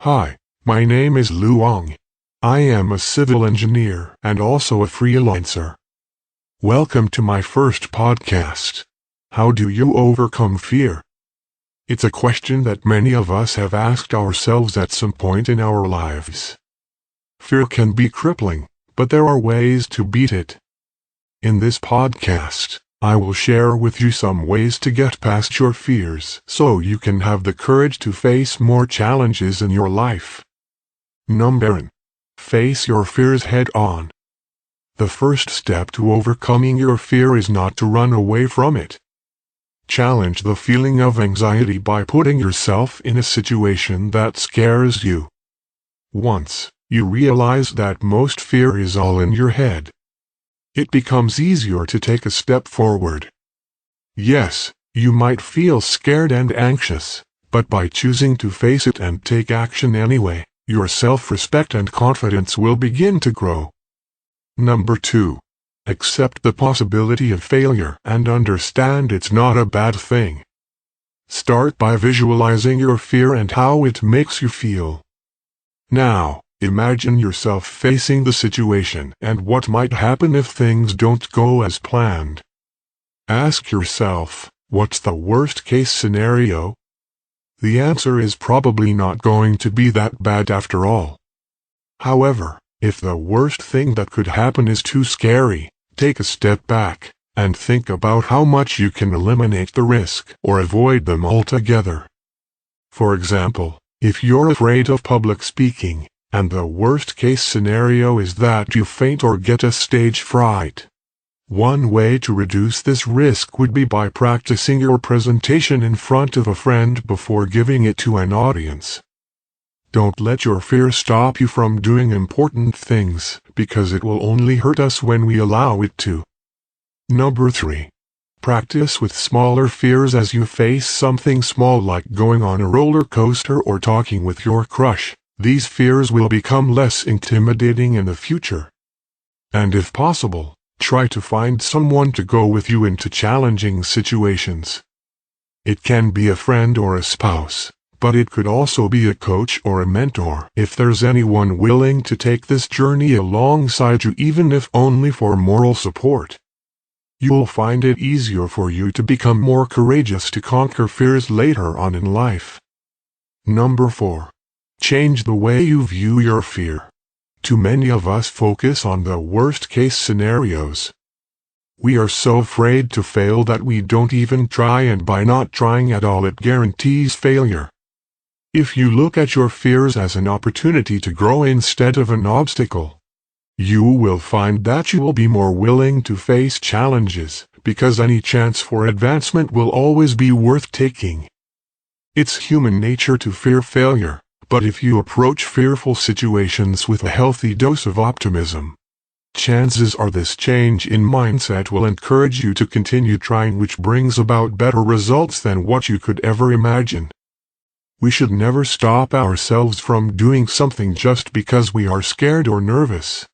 Hi, my name is Luong. I am a civil engineer and also a freelancer. Welcome to my first podcast. How do you overcome fear? It's a question that many of us have asked ourselves at some point in our lives. Fear can be crippling, but there are ways to beat it. In this podcast, I will share with you some ways to get past your fears so you can have the courage to face more challenges in your life. Number 1. Face your fears head on. The first step to overcoming your fear is not to run away from it. Challenge the feeling of anxiety by putting yourself in a situation that scares you. Once you realize that most fear is all in your head, it becomes easier to take a step forward. Yes, you might feel scared and anxious, but by choosing to face it and take action anyway, your self-respect and confidence will begin to grow. Number 2. Accept the possibility of failure and understand it's not a bad thing. Start by visualizing your fear and how it makes you feel. Now, imagine yourself facing the situation and what might happen if things don't go as planned. Ask yourself, what's the worst-case scenario? The answer is probably not going to be that bad after all. However, if the worst thing that could happen is too scary, take a step back and think about how much you can eliminate the risk or avoid them altogether. For example, if you're afraid of public speaking, and the worst-case scenario is that you faint or get a stage fright, one way to reduce this risk would be by practicing your presentation in front of a friend before giving it to an audience. Don't let your fear stop you from doing important things, because it will only hurt us when we allow it to. Number 3. Practice with smaller fears as you face something small like going on a roller coaster or talking with your crush. These fears will become less intimidating in the future. And if possible, try to find someone to go with you into challenging situations. It can be a friend or a spouse, but it could also be a coach or a mentor if there's anyone willing to take this journey alongside you, even if only for moral support. You'll find it easier for you to become more courageous to conquer fears later on in life. Number 4. Change the way you view your fear. Too many of us focus on the worst-case scenarios. We are so afraid to fail that we don't even try, and by not trying at all it guarantees failure. If you look at your fears as an opportunity to grow instead of an obstacle, you will find that you will be more willing to face challenges, because any chance for advancement will always be worth taking. It's human nature to fear failure. But if you approach fearful situations with a healthy dose of optimism, chances are this change in mindset will encourage you to continue trying, which brings about better results than what you could ever imagine. We should never stop ourselves from doing something just because we are scared or nervous.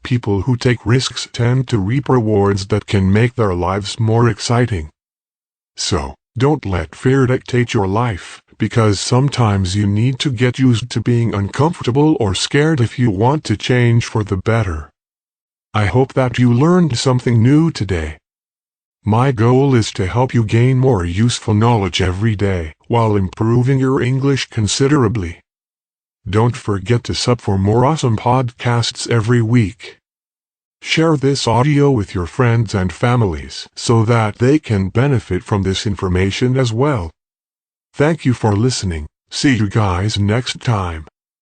People who take risks tend to reap rewards that can make their lives more exciting. So, don't let fear dictate your life, because sometimes you need to get used to being uncomfortable or scared if you want to change for the better. I hope that you learned something new today. My goal is to help you gain more useful knowledge every day, while improving your English considerably. Don't forget to sub for more awesome podcasts every week. Share this audio with your friends and families so that they can benefit from this information as well. Thank you for listening. See you guys next time.